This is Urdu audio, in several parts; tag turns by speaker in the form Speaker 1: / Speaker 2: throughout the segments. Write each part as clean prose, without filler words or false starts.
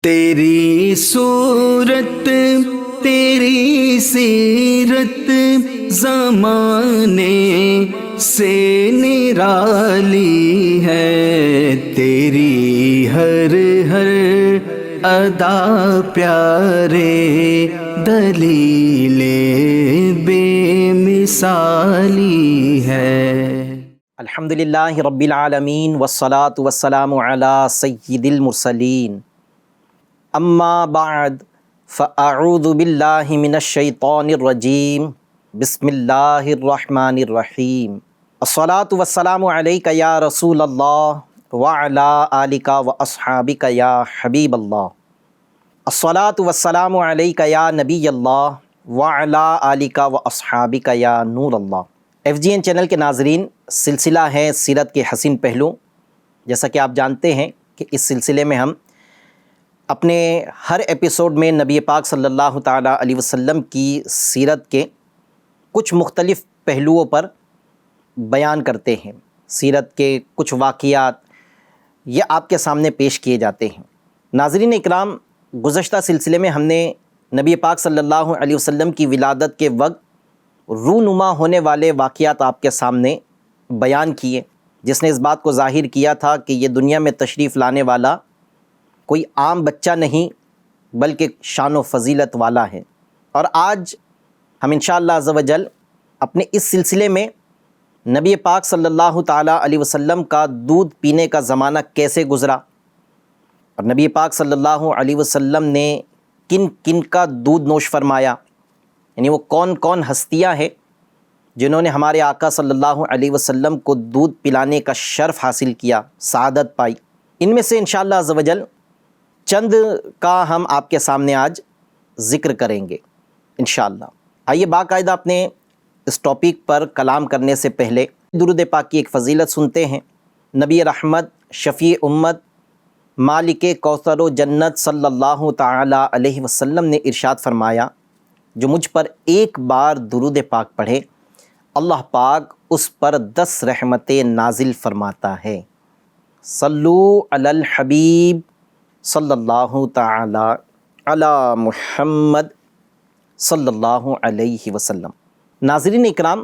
Speaker 1: تیری صورت تیری سیرت زمانے سے نرالی ہے، تیری ہر ادا پیارے دلیل بے مثالی ہے۔
Speaker 2: الحمدللہ رب العالمین والصلاة والسلام علی سید المرسلین، اما بعد فاعوذ باللہ من الشیطان الرجیم، بسم اللہ الرحمن الرحیم۔ الصلاة والسلام علیک یا رسول اللہ وعلی آلک واصحابک یا حبیب اللہ۔ الصلاة والسلام علیک یا نبی اللہ وعلی آلک واصحابک یا نور اللہ۔ ایف جی این چینل کے ناظرین، سلسلہ ہے سیرت کے حسین پہلو۔ جیسا کہ آپ جانتے ہیں کہ اس سلسلے میں ہم اپنے ہر ایپیسوڈ میں نبی پاک صلی اللہ تعالیٰ علیہ وسلم کی سیرت کے کچھ مختلف پہلوؤں پر بیان کرتے ہیں۔ سیرت کے کچھ واقعات یہ آپ کے سامنے پیش کیے جاتے ہیں۔ ناظرین اکرام، گزشتہ سلسلے میں ہم نے نبی پاک صلی اللہ علیہ وسلم کی ولادت کے وقت رونما ہونے والے واقعات آپ کے سامنے بیان کیے، جس نے اس بات کو ظاہر کیا تھا کہ یہ دنیا میں تشریف لانے والا کوئی عام بچہ نہیں بلکہ شان و فضیلت والا ہے۔ اور آج ہم انشاءاللہ عز و جل اپنے اس سلسلے میں نبی پاک صلی اللہ تعالیٰ علیہ وسلم کا دودھ پینے کا زمانہ کیسے گزرا، اور نبی پاک صلی اللہ علیہ وسلم نے کن کن کا دودھ نوش فرمایا، یعنی وہ کون کون ہستیاں ہیں جنہوں نے ہمارے آقا صلی اللہ علیہ وسلم کو دودھ پلانے کا شرف حاصل کیا، سعادت پائی۔ ان میں سے انشاءاللہ عز و جل چند کا ہم آپ کے سامنے آج ذکر کریں گے انشاءاللہ۔ آئیے باقاعدہ اپنے اس ٹاپک پر کلام کرنے سے پہلے درود پاک کی ایک فضیلت سنتے ہیں۔ نبی رحمت، شفیع امت، مالک کوثر و جنت صلی اللہ تعالیٰ علیہ وسلم نے ارشاد فرمایا، جو مجھ پر ایک بار درود پاک پڑھے اللہ پاک اس پر 10 رحمتیں نازل فرماتا ہے۔ صلو علی الحبیب صلی اللہ تعالی علی محمد صلی اللہ علیہ وسلم۔ ناظرین اکرام،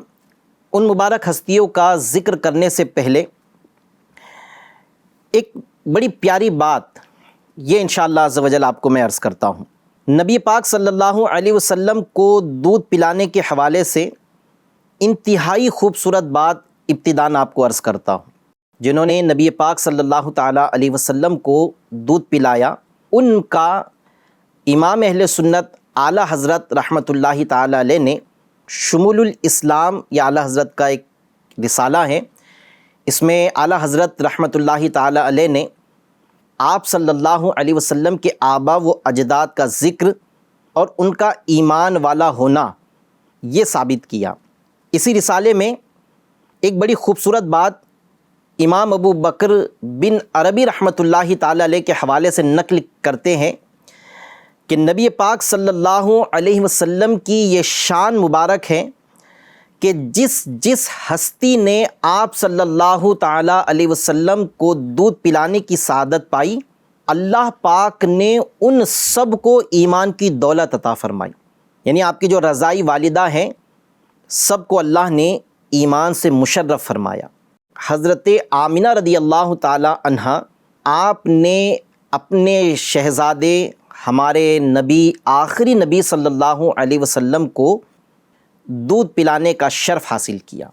Speaker 2: ان مبارک ہستیوں کا ذکر کرنے سے پہلے ایک بڑی پیاری بات یہ انشاءاللہ عز و جل آپ کو میں عرض کرتا ہوں۔ نبی پاک صلی اللہ علیہ وسلم کو دودھ پلانے کے حوالے سے انتہائی خوبصورت بات ابتداً آپ کو عرض کرتا ہوں۔ جنہوں نے نبی پاک صلی اللہ تعالیٰ علیہ وسلم کو دودھ پلایا، ان کا امام اہل سنت اعلیٰ حضرت رحمۃ اللہ تعالیٰ علیہ نے شمول الاسلام، یہ اعلیٰ حضرت کا ایک رسالہ ہے، اس میں اعلیٰ حضرت رحمۃ اللہ تعالیٰ علیہ نے آپ صلی اللہ علیہ وسلم کے آبا و اجداد کا ذکر اور ان کا ایمان والا ہونا یہ ثابت کیا۔ اسی رسالے میں ایک بڑی خوبصورت بات امام ابو بکر بن عربی رحمۃ اللہ تعالیٰ علیہ کے حوالے سے نقل کرتے ہیں کہ نبی پاک صلی اللہ علیہ وسلم کی یہ شان مبارک ہے کہ جس ہستی نے آپ صلی اللہ تعالیٰ علیہ وسلم کو دودھ پلانے کی سعادت پائی، اللہ پاک نے ان سب کو ایمان کی دولت عطا فرمائی۔ یعنی آپ کی جو رضائی والدہ ہیں سب کو اللہ نے ایمان سے مشرف فرمایا۔ حضرت آمنہ رضی اللہ تعالی عنہا، آپ نے اپنے شہزادے ہمارے نبی، آخری نبی صلی اللہ علیہ وسلم کو دودھ پلانے کا شرف حاصل کیا۔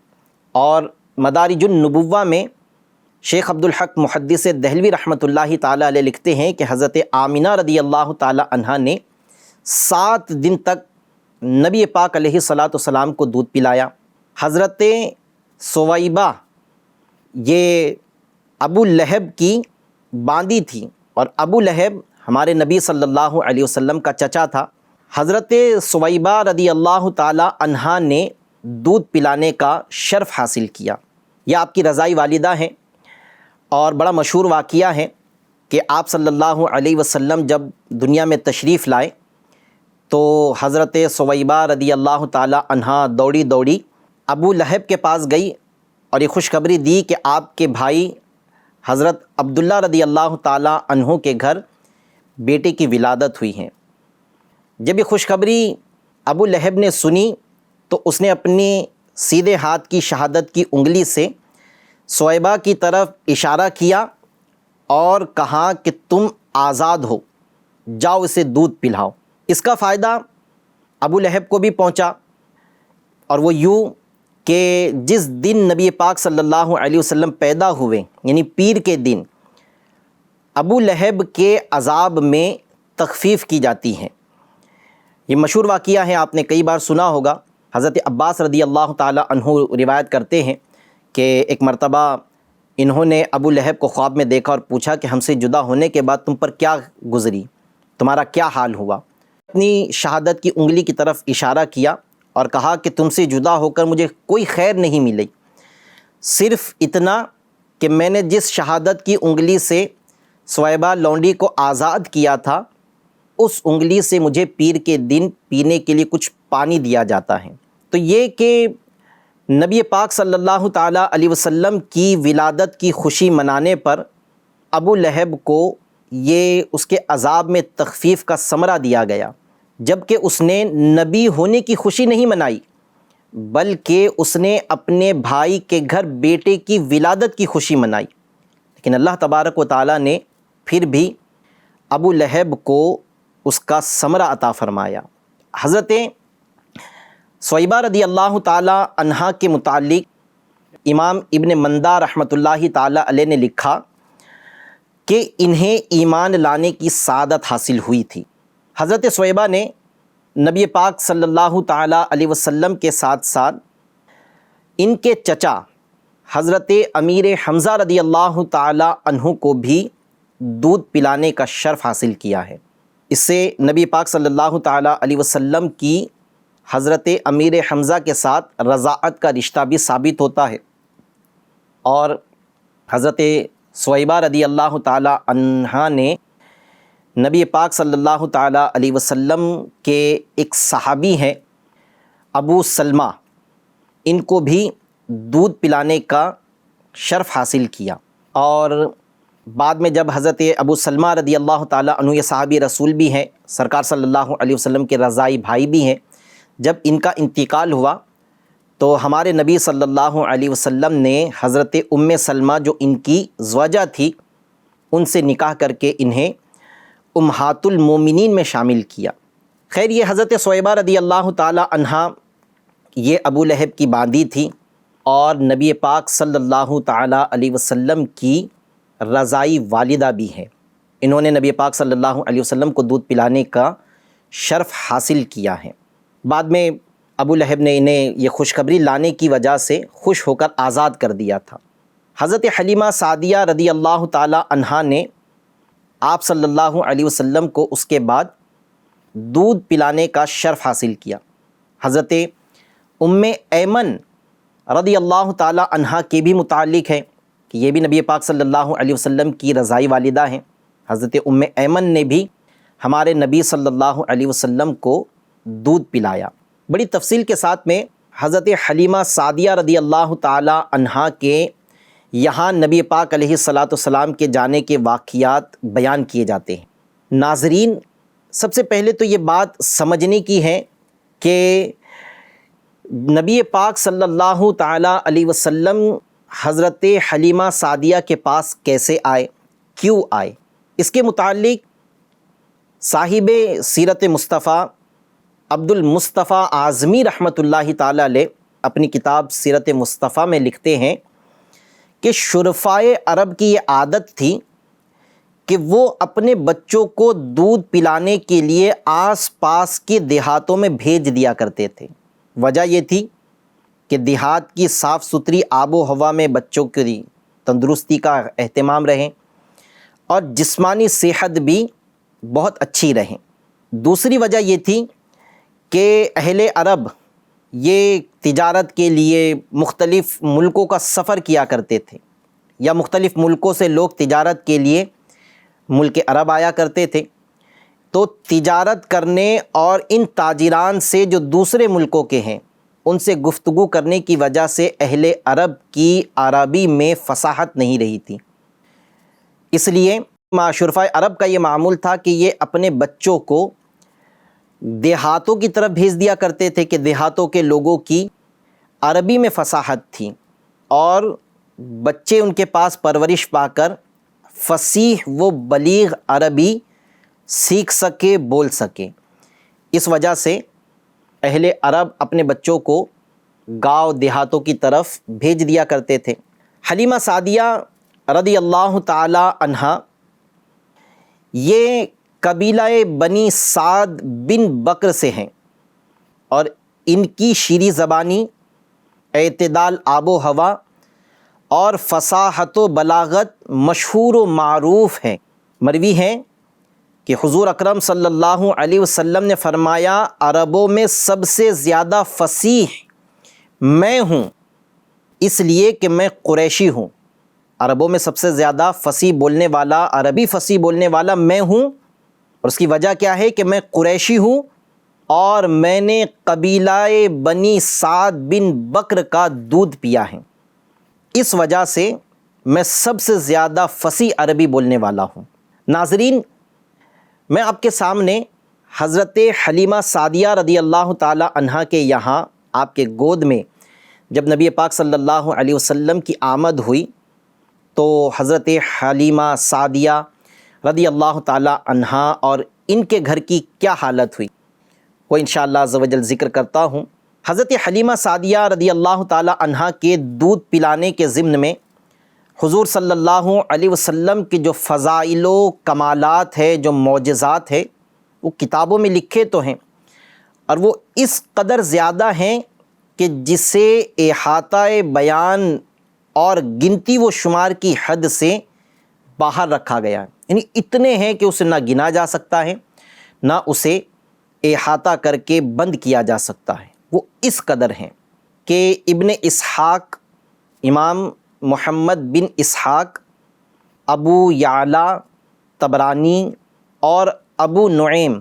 Speaker 2: اور مدارج النبوہ میں شیخ عبدالحق محدث دہلوی رحمۃ اللہ تعالی علیہ لکھتے ہیں کہ حضرت آمنہ رضی اللہ تعالی عنہا نے 7 دن تک نبی پاک علیہ السلام کو دودھ پلایا۔ حضرت سویبہ یہ ابو لہب کی باندی تھی، اور ابو لہب ہمارے نبی صلی اللہ علیہ وسلم کا چچا تھا۔ حضرت سویبہ رضی اللہ تعالی عنہا نے دودھ پلانے کا شرف حاصل کیا۔ یہ آپ کی رضائی والدہ ہیں، اور بڑا مشہور واقعہ ہے کہ آپ صلی اللہ علیہ وسلم جب دنیا میں تشریف لائے تو حضرت سویبہ رضی اللہ تعالی عنہا دوڑی دوڑی ابو لہب کے پاس گئی اور یہ خوشخبری دی کہ آپ کے بھائی حضرت عبداللہ رضی اللہ تعالی عنہ کے گھر بیٹے کی ولادت ہوئی ہے۔ جب یہ خوشخبری ابو لہب نے سنی تو اس نے اپنی سیدھے ہاتھ کی شہادت کی انگلی سے صہیبہ کی طرف اشارہ کیا اور کہا کہ تم آزاد ہو، جاؤ اسے دودھ پلاؤ۔ اس کا فائدہ ابو لہب کو بھی پہنچا، اور وہ یوں کہ جس دن نبی پاک صلی اللہ علیہ وسلم پیدا ہوئے، یعنی پیر کے دن، ابو لہب کے عذاب میں تخفیف کی جاتی ہے۔ یہ مشہور واقعہ ہے، آپ نے کئی بار سنا ہوگا۔ حضرت عباس رضی اللہ تعالی عنہ روایت کرتے ہیں کہ ایک مرتبہ انہوں نے ابو لہب کو خواب میں دیکھا اور پوچھا کہ ہم سے جدا ہونے کے بعد تم پر کیا گزری، تمہارا کیا حال ہوا؟ اپنی شہادت کی انگلی کی طرف اشارہ کیا اور کہا کہ تم سے جدا ہو کر مجھے کوئی خیر نہیں ملی، صرف اتنا کہ میں نے جس شہادت کی انگلی سے صہیبہ لونڈی کو آزاد کیا تھا، اس انگلی سے مجھے پیر کے دن پینے کے لیے کچھ پانی دیا جاتا ہے۔ تو یہ کہ نبی پاک صلی اللہ تعالیٰ علیہ وسلم کی ولادت کی خوشی منانے پر ابو لہب کو یہ اس کے عذاب میں تخفیف کا ثمرہ دیا گیا، جبکہ اس نے نبی ہونے کی خوشی نہیں منائی، بلکہ اس نے اپنے بھائی کے گھر بیٹے کی ولادت کی خوشی منائی۔ لیکن اللہ تبارک و تعالیٰ نے پھر بھی ابو لہب کو اس کا ثمرہ عطا فرمایا۔ حضرت صہیبہ رضی اللہ تعالیٰ عنہا کے متعلق امام ابن مندہ رحمۃ اللہ تعالیٰ علیہ نے لکھا کہ انہیں ایمان لانے کی سعادت حاصل ہوئی تھی۔ حضرت صہیبہ نے نبی پاک صلی اللہ تعالیٰ علیہ وسلم کے ساتھ ساتھ ان کے چچا حضرت امیر حمزہ رضی اللہ تعالیٰ عنہ کو بھی دودھ پلانے کا شرف حاصل کیا ہے۔ اس سے نبی پاک صلی اللہ تعالیٰ علیہ وسلم کی حضرت امیر حمزہ کے ساتھ رضاعت کا رشتہ بھی ثابت ہوتا ہے، اور حضرت صہیبہ رضی اللہ تعالیٰ عنہا نے نبی پاک صلی اللہ تعالیٰ علیہ وسلم کے ایک صحابی ہیں ابو سلمہ، ان کو بھی دودھ پلانے کا شرف حاصل کیا۔ اور بعد میں جب حضرت ابو سلمہ رضی اللہ تعالیٰ عنہ، یہ صحابی رسول بھی ہیں، سرکار صلی اللہ علیہ وسلم کے رضائی بھائی بھی ہیں، جب ان کا انتقال ہوا تو ہمارے نبی صلی اللہ علیہ وسلم نے حضرت ام سلمہ جو ان کی زوجہ تھی، ان سے نکاح کر کے انہیں امہات المومنین میں شامل کیا۔ خیر، یہ حضرت صہیبہ رضی اللہ تعالیٰ عنہا یہ ابو لہب کی باندی تھی، اور نبی پاک صلی اللہ تعالیٰ علیہ وسلم کی رضائی والدہ بھی ہیں۔ انہوں نے نبی پاک صلی اللہ علیہ وسلم کو دودھ پلانے کا شرف حاصل کیا ہے۔ بعد میں ابو لہب نے انہیں یہ خوشخبری لانے کی وجہ سے خوش ہو کر آزاد کر دیا تھا۔ حضرت حلیمہ سعدیہ رضی اللہ تعالیٰ عنہا نے آپ صلی اللہ علیہ وسلم کو اس کے بعد دودھ پلانے کا شرف حاصل کیا۔ حضرت ام ایمن رضی اللہ تعالیٰ عنہا کے بھی متعلق ہے کہ یہ بھی نبی پاک صلی اللہ علیہ وسلم کی رضائی والدہ ہیں۔ حضرت ام ایمن نے بھی ہمارے نبی صلی اللہ علیہ وسلم کو دودھ پلایا۔ بڑی تفصیل کے ساتھ میں حضرت حلیمہ سعدیہ رضی اللہ تعالیٰ عنہا کے یہاں نبی پاک علیہ الصلاۃ والسلام کے جانے کے واقعات بیان کیے جاتے ہیں۔ ناظرین، سب سے پہلے تو یہ بات سمجھنے کی ہے کہ نبی پاک صلی اللہ تعالیٰ علیہ وسلم حضرت حلیمہ سعدیہ کے پاس کیسے آئے، کیوں آئے، اس کے متعلق صاحب سیرت مصطفیٰ عبد المصطفیٰ اعظمی رحمۃ اللہ تعالیٰ علیہ اپنی کتاب سیرت مصطفیٰ میں لکھتے ہیں کہ شرفائے عرب کی یہ عادت تھی کہ وہ اپنے بچوں کو دودھ پلانے کے لیے آس پاس کے دیہاتوں میں بھیج دیا کرتے تھے۔ وجہ یہ تھی کہ دیہات کی صاف ستھری آب و ہوا میں بچوں کی تندرستی کا اہتمام رہے اور جسمانی صحت بھی بہت اچھی رہے۔ دوسری وجہ یہ تھی کہ اہل عرب یہ تجارت کے لیے مختلف ملکوں کا سفر کیا کرتے تھے، یا مختلف ملکوں سے لوگ تجارت کے لیے ملک عرب آیا کرتے تھے، تو تجارت کرنے اور ان تاجران سے جو دوسرے ملکوں کے ہیں ان سے گفتگو کرنے کی وجہ سے اہل عرب کی عربی میں فصاحت نہیں رہی تھی، اس لیے معاشرفۂ عرب کا یہ معمول تھا کہ یہ اپنے بچوں کو دیہاتوں کی طرف بھیج دیا کرتے تھے کہ دیہاتوں کے لوگوں کی عربی میں فصاحت تھی اور بچے ان کے پاس پرورش پا کر فصیح و بلیغ عربی سیکھ سکے، بول سکے۔ اس وجہ سے اہل عرب اپنے بچوں کو گاؤں دیہاتوں کی طرف بھیج دیا کرتے تھے۔ حلیمہ سعدیہ رضی اللہ تعالی عنہا یہ قبیلہ بنی سعد بن بکر سے ہیں اور ان کی شیریں زبانی، اعتدال آب و ہوا اور فصاحت و بلاغت مشہور و معروف ہیں۔ مروی ہے کہ حضور اکرم صلی اللہ علیہ وسلم نے فرمایا، عربوں میں سب سے زیادہ فصیح میں ہوں اس لیے کہ میں قریشی ہوں۔ عربوں میں سب سے زیادہ فصیح بولنے والا، عربی فصیح بولنے والا میں ہوں، اور اس کی وجہ کیا ہے کہ میں قریشی ہوں اور میں نے قبیلہ بنی سعد بن بکر کا دودھ پیا ہے، اس وجہ سے میں سب سے زیادہ فصیح عربی بولنے والا ہوں۔ ناظرین، میں آپ کے سامنے حضرت حلیمہ سعدیہ رضی اللہ تعالی عنہا کے یہاں آپ کے گود میں جب نبی پاک صلی اللہ علیہ وسلم کی آمد ہوئی تو حضرت حلیمہ سعدیہ رضی اللہ تعالی عنہا اور ان کے گھر کی کیا حالت ہوئی وہ انشاءاللہ عز و جل ذکر کرتا ہوں۔ حضرت حلیمہ سعدیہ رضی اللہ تعالی عنہا کے دودھ پلانے کے ضمن میں حضور صلی اللہ علیہ وسلم کے جو فضائل و کمالات ہے، جو معجزات ہے، وہ کتابوں میں لکھے تو ہیں اور وہ اس قدر زیادہ ہیں کہ جسے احاطہ بیان اور گنتی و شمار کی حد سے باہر رکھا گیا ہے۔ یعنی اتنے ہیں کہ اسے نہ گنا جا سکتا ہے، نہ اسے احاطہ کر کے بند کیا جا سکتا ہے۔ وہ اس قدر ہیں کہ ابن اسحاق، امام محمد بن اسحاق، ابو یعلا طبرانی اور ابو نعیم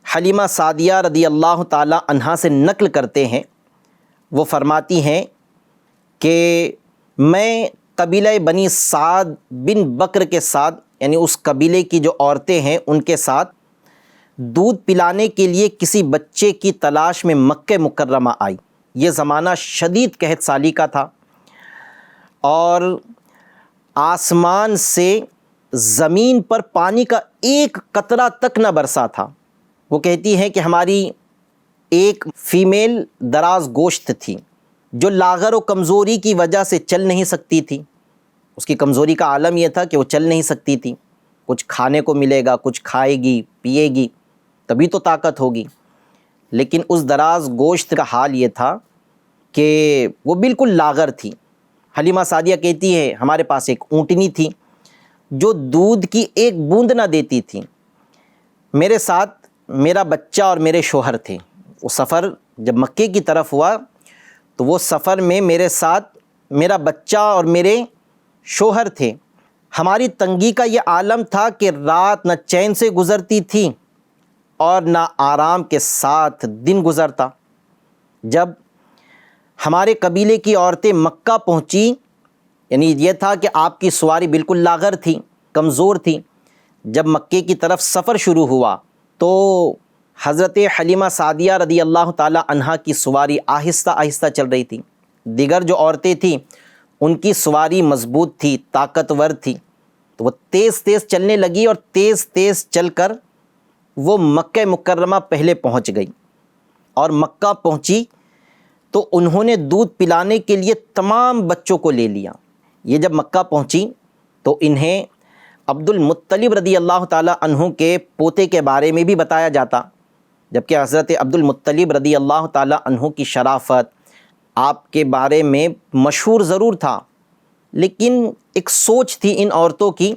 Speaker 2: حلیمہ سعدیہ رضی اللہ تعالی عنہا سے نقل کرتے ہیں۔ وہ فرماتی ہیں کہ میں قبیلہ بنی سعد بن بکر کے ساتھ، یعنی اس قبیلے کی جو عورتیں ہیں ان کے ساتھ دودھ پلانے کے لیے کسی بچے کی تلاش میں مکہ مکرمہ آئی۔ یہ زمانہ شدید قحط سالی کا تھا اور آسمان سے زمین پر پانی کا ایک قطرہ تک نہ برسا تھا۔ وہ کہتی ہیں کہ ہماری ایک فیمیل دراز گوشت تھی جو لاغر و کمزوری کی وجہ سے چل نہیں سکتی تھی۔ اس کی کمزوری کا عالم یہ تھا کہ وہ چل نہیں سکتی تھی۔ کچھ کھانے کو ملے گا، کچھ کھائے گی، پیے گی، تبھی تو طاقت ہوگی، لیکن اس دراز گوشت کا حال یہ تھا کہ وہ بالکل لاغر تھی۔ حلیمہ سعدیہ کہتی ہے ہمارے پاس ایک اونٹنی تھی جو دودھ کی ایک بوند نہ دیتی تھی۔ میرے ساتھ میرا بچہ اور میرے شوہر تھے۔ وہ سفر جب مکے کی طرف ہوا تو وہ سفر میں میرے ساتھ میرا بچہ اور میرے شوہر تھے۔ ہماری تنگی کا یہ عالم تھا کہ رات نہ چین سے گزرتی تھی اور نہ آرام کے ساتھ دن گزرتا۔ جب ہمارے قبیلے کی عورتیں مکہ پہنچی، یعنی یہ تھا کہ آپ کی سواری بالکل لاغر تھی، کمزور تھی۔ جب مکے کی طرف سفر شروع ہوا تو حضرت حلیمہ سعدیہ رضی اللہ تعالی عنہا کی سواری آہستہ آہستہ چل رہی تھی۔ دیگر جو عورتیں تھیں ان کی سواری مضبوط تھی، طاقتور تھی، تو وہ تیز تیز چلنے لگی اور تیز تیز چل کر وہ مکہ مکرمہ پہلے پہنچ گئی۔ اور مکہ پہنچی تو انہوں نے دودھ پلانے کے لیے تمام بچوں کو لے لیا۔ یہ جب مکہ پہنچی تو انہیں عبد المطلب رضی اللہ تعالی عنہ کے پوتے کے بارے میں بھی بتایا جاتا، جبکہ حضرت عبد المطلب رضی اللہ تعالی عنہ کی شرافت آپ کے بارے میں مشہور ضرور تھا، لیکن ایک سوچ تھی ان عورتوں کی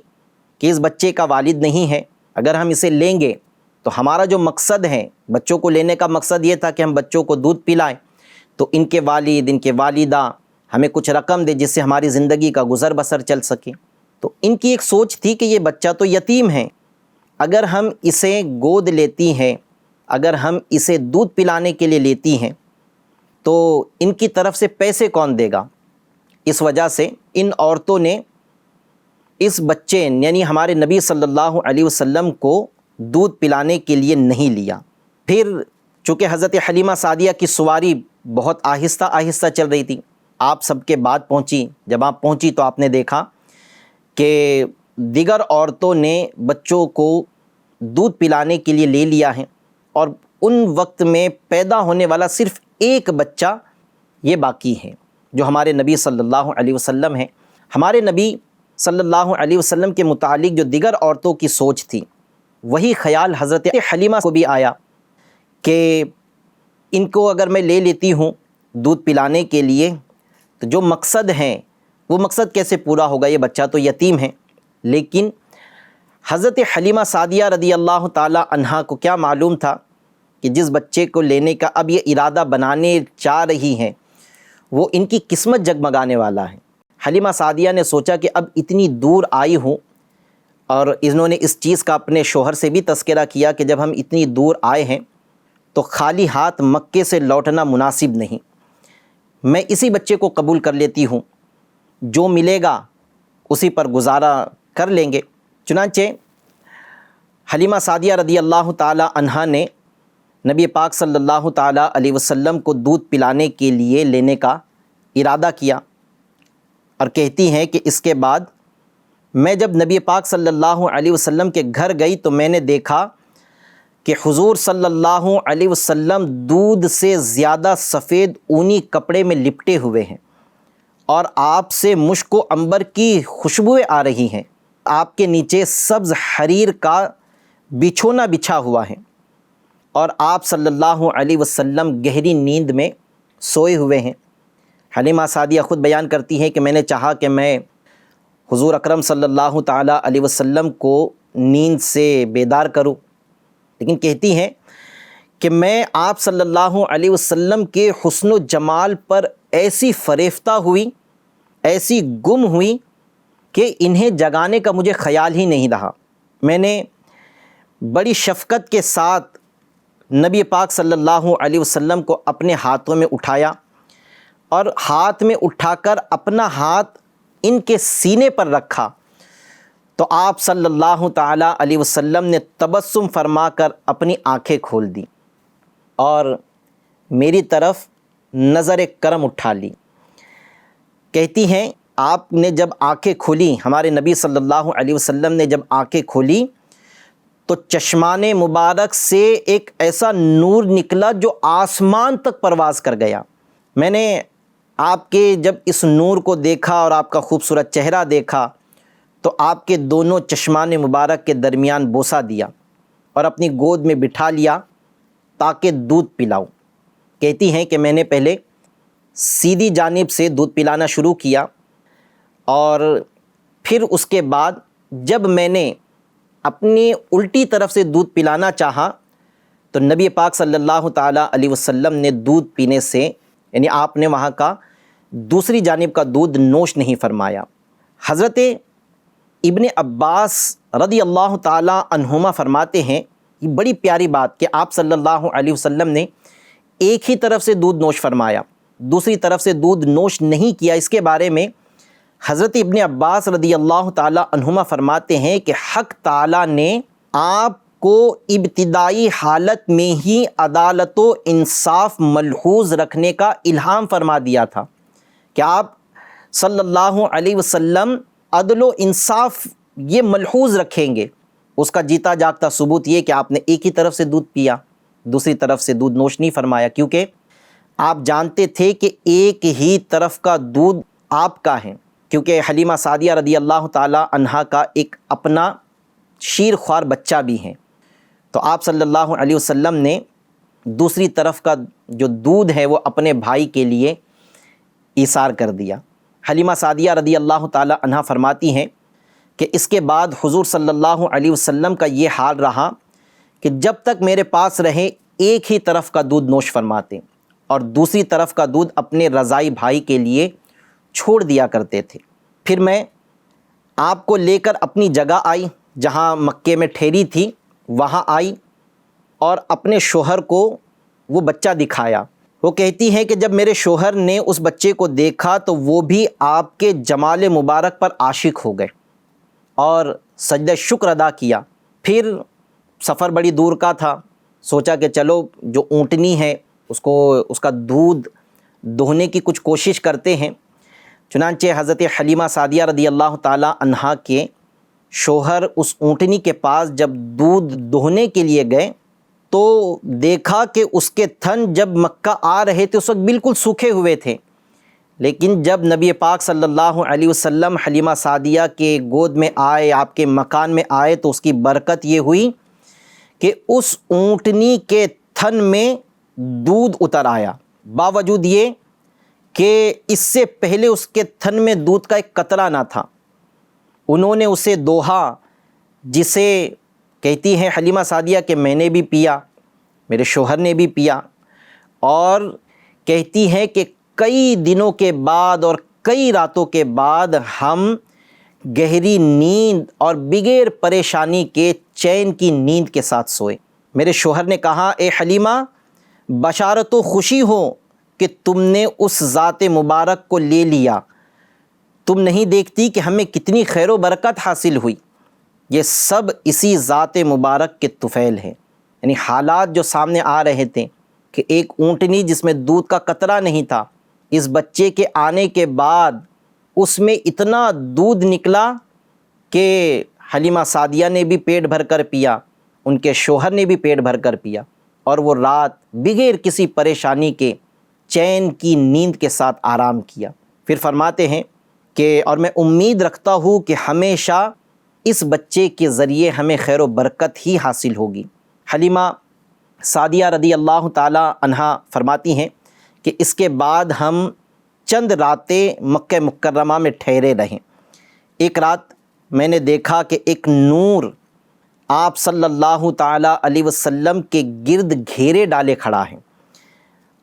Speaker 2: کہ اس بچے کا والد نہیں ہے، اگر ہم اسے لیں گے تو ہمارا جو مقصد ہے، بچوں کو لینے کا مقصد یہ تھا کہ ہم بچوں کو دودھ پلائیں، تو ان کے والد، ان کے والدہ ہمیں کچھ رقم دے جس سے ہماری زندگی کا گزر بسر چل سکے۔ تو ان کی ایک سوچ تھی کہ یہ بچہ تو یتیم ہے، اگر ہم اسے گود لیتی ہیں، اگر ہم اسے دودھ پلانے کے لیے لیتی ہیں تو ان کی طرف سے پیسے کون دے گا؟ اس وجہ سے ان عورتوں نے اس بچے یعنی ہمارے نبی صلی اللہ علیہ وسلم کو دودھ پلانے کے لیے نہیں لیا۔ پھر چونکہ حضرت حلیمہ سعدیہ کی سواری بہت آہستہ آہستہ چل رہی تھی، آپ سب کے بعد پہنچی۔ جب آپ پہنچی تو آپ نے دیکھا کہ دیگر عورتوں نے بچوں کو دودھ پلانے کے لیے لے لیا ہے، اور ان وقت میں پیدا ہونے والا صرف ایک بچہ یہ باقی ہے جو ہمارے نبی صلی اللہ علیہ وسلم ہیں۔ ہمارے نبی صلی اللہ علیہ وسلم کے متعلق جو دیگر عورتوں کی سوچ تھی، وہی خیال حضرت حلیمہ کو بھی آیا کہ ان کو اگر میں لے لیتی ہوں دودھ پلانے کے لیے تو جو مقصد ہیں وہ مقصد کیسے پورا ہوگا، یہ بچہ تو یتیم ہے۔ لیکن حضرت حلیمہ سعدیہ رضی اللہ تعالی عنہا کو کیا معلوم تھا کہ جس بچے کو لینے کا اب یہ ارادہ بنانے چاہ رہی ہیں وہ ان کی قسمت جگمگانے والا ہے۔ حلیمہ سعدیہ نے سوچا کہ اب اتنی دور آئی ہوں، اور انہوں نے اس چیز کا اپنے شوہر سے بھی تذکرہ کیا کہ جب ہم اتنی دور آئے ہیں تو خالی ہاتھ مکے سے لوٹنا مناسب نہیں، میں اسی بچے کو قبول کر لیتی ہوں، جو ملے گا اسی پر گزارا کر لیں گے۔ چنانچہ حلیمہ سعدیہ رضی اللہ تعالی عنہا نے نبی پاک صلی اللہ تعالی علیہ وسلم کو دودھ پلانے کے لیے لینے کا ارادہ کیا، اور کہتی ہیں کہ اس کے بعد میں جب نبی پاک صلی اللہ علیہ وسلم کے گھر گئی تو میں نے دیکھا کہ حضور صلی اللہ علیہ وسلم دودھ سے زیادہ سفید اونی کپڑے میں لپٹے ہوئے ہیں، اور آپ سے مشک و عنبر کی خوشبوئیں آ رہی ہیں۔ آپ کے نیچے سبز حریر کا بچھونا بچھا ہوا ہے، اور آپ صلی اللہ علیہ وسلم گہری نیند میں سوئے ہوئے ہیں۔ حلیمہ سعدیہ خود بیان کرتی ہیں کہ میں نے چاہا کہ میں حضور اکرم صلی اللہ تعالیٰ علیہ وسلم کو نیند سے بیدار کروں، لیکن کہتی ہیں کہ میں آپ صلی اللہ علیہ وسلم کے حسن و جمال پر ایسی فریفتہ ہوئی، ایسی گم ہوئی کہ انہیں جگانے کا مجھے خیال ہی نہیں رہا۔ میں نے بڑی شفقت کے ساتھ نبی پاک صلی اللہ علیہ وسلم کو اپنے ہاتھوں میں اٹھایا، اور ہاتھ میں اٹھا کر اپنا ہاتھ ان کے سینے پر رکھا تو آپ صلی اللہ تعالیٰ علیہ وسلم نے تبسم فرما کر اپنی آنکھیں کھول دیں اور میری طرف نظر کرم اٹھا لی۔ کہتی ہیں آپ نے جب آنکھیں کھولی، ہمارے نبی صلی اللہ علیہ وسلم نے جب آنکھیں کھولی تو چشمان مبارک سے ایک ایسا نور نکلا جو آسمان تک پرواز کر گیا۔ میں نے آپ کے جب اس نور کو دیکھا اور آپ کا خوبصورت چہرہ دیکھا تو آپ کے دونوں چشمان مبارک کے درمیان بوسہ دیا اور اپنی گود میں بٹھا لیا تاکہ دودھ پلاؤں۔ کہتی ہیں کہ میں نے پہلے سیدھی جانب سے دودھ پلانا شروع کیا، اور پھر اس کے بعد جب میں نے اپنی الٹی طرف سے دودھ پلانا چاہا تو نبی پاک صلی اللہ تعالیٰ علیہ وسلم نے دودھ پینے سے یعنی آپ نے وہاں کا دوسری جانب کا دودھ نوش نہیں فرمایا۔ حضرت ابن عباس رضی اللہ تعالیٰ عنہما فرماتے ہیں، یہ بڑی پیاری بات کہ آپ صلی اللہ علیہ وسلم نے ایک ہی طرف سے دودھ نوش فرمایا، دوسری طرف سے دودھ نوش نہیں کیا۔ اس کے بارے میں حضرت ابن عباس رضی اللہ تعالیٰ عنہما فرماتے ہیں کہ حق تعالیٰ نے آپ کو ابتدائی حالت میں ہی عدالت و انصاف ملحوظ رکھنے کا الہام فرما دیا تھا کہ آپ صلی اللہ علیہ وسلم عدل و انصاف یہ ملحوظ رکھیں گے۔ اس کا جیتا جاگتا ثبوت یہ کہ آپ نے ایک ہی طرف سے دودھ پیا، دوسری طرف سے دودھ نوش نہیں فرمایا، کیونکہ آپ جانتے تھے کہ ایک ہی طرف کا دودھ آپ کا ہے، کیونکہ حلیمہ سعدیہ رضی اللہ تعالی عنہا کا ایک اپنا شیر خوار بچہ بھی ہے، تو آپ صلی اللہ علیہ وسلم نے دوسری طرف کا جو دودھ ہے وہ اپنے بھائی کے لیے ایثار کر دیا۔ حلیمہ سعدیہ رضی اللہ تعالی عنہا فرماتی ہیں کہ اس کے بعد حضور صلی اللہ علیہ وسلم کا یہ حال رہا کہ جب تک میرے پاس رہے ایک ہی طرف کا دودھ نوش فرماتے اور دوسری طرف کا دودھ اپنے رضائی بھائی کے لیے چھوڑ دیا کرتے تھے۔ پھر میں آپ کو لے کر اپنی جگہ آئی جہاں مکے میں ٹھہری تھی، وہاں آئی اور اپنے شوہر کو وہ بچہ دکھایا۔ وہ کہتی ہیں کہ جب میرے شوہر نے اس بچے کو دیکھا تو وہ بھی آپ کے جمال مبارک پر عاشق ہو گئے، اور سجدہ شکر ادا کیا۔ پھر سفر بڑی دور کا تھا، سوچا کہ چلو جو اونٹنی ہے اس کا دودھ دوہنے کی کچھ کوشش کرتے ہیں۔ چنانچہ حضرت حلیمہ سعدیہ رضی اللہ تعالی عنہا کے شوہر اس اونٹنی کے پاس جب دودھ دوہنے کے لیے گئے تو دیکھا کہ اس کے تھن جب مکہ آ رہے تھے اس وقت بالکل سوکھے ہوئے تھے، لیکن جب نبی پاک صلی اللہ علیہ وسلم حلیمہ سعدیہ کے گود میں آئے، آپ کے مکان میں آئے، تو اس کی برکت یہ ہوئی کہ اس اونٹنی کے تھن میں دودھ اتر آیا، باوجود یہ کہ اس سے پہلے اس کے تھن میں دودھ کا ایک قطرہ نہ تھا۔ انہوں نے اسے دوہا، جسے کہتی ہیں حلیمہ سعدیہ کہ میں نے بھی پیا، میرے شوہر نے بھی پیا، اور کہتی ہیں کہ کئی دنوں کے بعد اور کئی راتوں کے بعد ہم گہری نیند اور بغیر پریشانی کے چین کی نیند کے ساتھ سوئے۔ میرے شوہر نے کہا، اے حلیمہ، بشارت و خوشی ہو کہ تم نے اس ذات مبارک کو لے لیا، تم نہیں دیکھتی کہ ہمیں کتنی خیر و برکت حاصل ہوئی۔ یہ سب اسی ذات مبارک کے طفیل ہیں۔ یعنی حالات جو سامنے آ رہے تھے کہ ایک اونٹنی جس میں دودھ کا قطرہ نہیں تھا، اس بچے کے آنے کے بعد اس میں اتنا دودھ نکلا کہ حلیمہ سعدیہ نے بھی پیٹ بھر کر پیا، ان کے شوہر نے بھی پیٹ بھر کر پیا، اور وہ رات بغیر کسی پریشانی کے چین کی نیند کے ساتھ آرام کیا۔ پھر فرماتے ہیں کہ اور میں امید رکھتا ہوں کہ ہمیشہ اس بچے کے ذریعے ہمیں خیر و برکت ہی حاصل ہوگی۔ حلیمہ سعدیہ رضی اللہ تعالی عنہا فرماتی ہیں کہ اس کے بعد ہم چند راتیں مکہ مکرمہ میں ٹھہرے رہیں۔ ایک رات میں نے دیکھا کہ ایک نور آپ صلی اللہ تعالی علیہ وسلم کے گرد گھیرے ڈالے کھڑا ہے،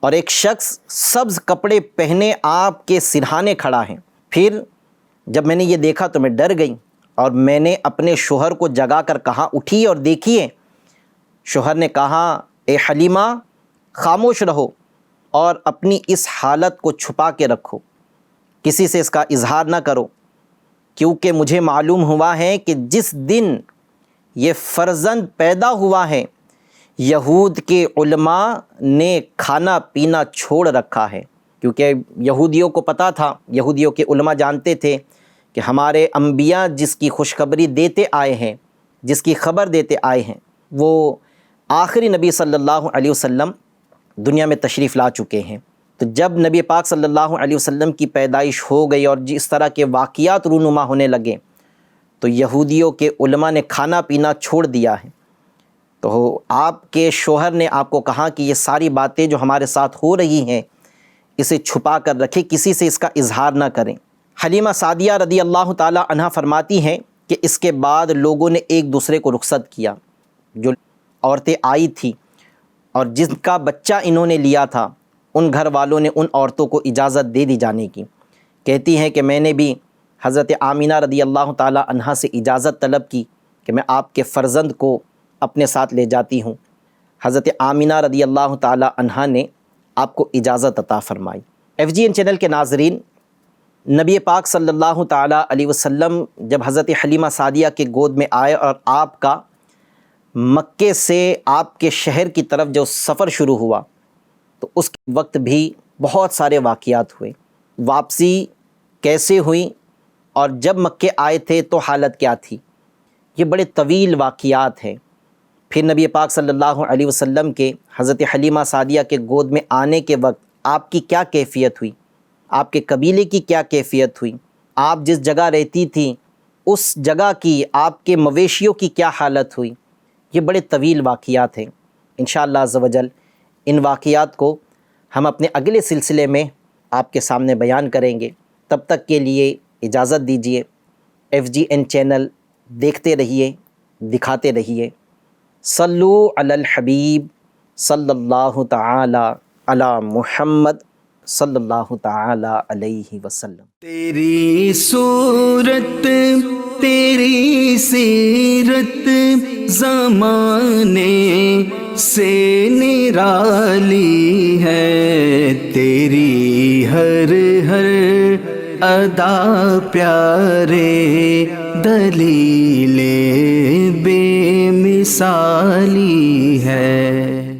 Speaker 2: اور ایک شخص سبز کپڑے پہنے آپ کے سرہانے کھڑا ہے۔ پھر جب میں نے یہ دیکھا تو میں ڈر گئی، اور میں نے اپنے شوہر کو جگا کر کہا، اٹھیے اور دیکھیے۔ شوہر نے کہا، اے حلیمہ، خاموش رہو اور اپنی اس حالت کو چھپا کے رکھو، کسی سے اس کا اظہار نہ کرو، کیونکہ مجھے معلوم ہوا ہے کہ جس دن یہ فرزند پیدا ہوا ہے یہود کے علماء نے کھانا پینا چھوڑ رکھا ہے۔ کیونکہ یہودیوں کو پتہ تھا، یہودیوں کے علماء جانتے تھے کہ ہمارے انبیاء جس کی خوشخبری دیتے آئے ہیں، جس کی خبر دیتے آئے ہیں، وہ آخری نبی صلی اللہ علیہ وسلم دنیا میں تشریف لا چکے ہیں۔ تو جب نبی پاک صلی اللہ علیہ وسلم کی پیدائش ہو گئی اور جس طرح کے واقعات رونما ہونے لگے تو یہودیوں کے علماء نے کھانا پینا چھوڑ دیا ہے۔ تو آپ کے شوہر نے آپ کو کہا کہ یہ ساری باتیں جو ہمارے ساتھ ہو رہی ہیں اسے چھپا کر رکھے، کسی سے اس کا اظہار نہ کریں۔ حلیمہ سعدیہ رضی اللہ تعالی عنہا فرماتی ہیں کہ اس کے بعد لوگوں نے ایک دوسرے کو رخصت کیا، جو عورتیں آئی تھیں اور جن کا بچہ انہوں نے لیا تھا ان گھر والوں نے ان عورتوں کو اجازت دے دی جانے کی۔ کہتی ہیں کہ میں نے بھی حضرت آمینہ رضی اللہ تعالی عنہا سے اجازت طلب کی کہ میں آپ کے فرزند کو اپنے ساتھ لے جاتی ہوں۔ حضرت آمینہ رضی اللہ تعالی عنہا نے آپ کو اجازت عطا فرمائی۔ FGN چینل کے ناظرین، نبی پاک صلی اللہ تعالی علیہ وسلم جب حضرت حلیمہ سعدیہ کے گود میں آئے اور آپ کا مکے سے آپ کے شہر کی طرف جو سفر شروع ہوا تو اس کے وقت بھی بہت سارے واقعات ہوئے۔ واپسی کیسے ہوئی اور جب مکے آئے تھے تو حالت کیا تھی، یہ بڑے طویل واقعات ہیں۔ پھر نبی پاک صلی اللہ علیہ وسلم کے حضرت حلیمہ سعدیہ کے گود میں آنے کے وقت آپ کی کیا کیفیت ہوئی، آپ کے قبیلے کی کیا کیفیت ہوئی، آپ جس جگہ رہتی تھیں اس جگہ کی، آپ کے مویشیوں کی کیا حالت ہوئی، یہ بڑے طویل واقعات ہیں۔ انشاءاللہ عز و جل ان واقعات کو ہم اپنے اگلے سلسلے میں آپ کے سامنے بیان کریں گے۔ تب تک کے لیے اجازت دیجیے۔ FGN چینل دیکھتے رہیے، دکھاتے رہیے۔ صلو علی الحبیب صلی اللہ تعالی علی محمد صلی اللہ تعالی علیہ وسلم۔
Speaker 1: تیری صورت تیری سیرت زمانے سے نرالی ہے، تیری ہر ہر ادا پیارے دلیل بے مثالی ہے۔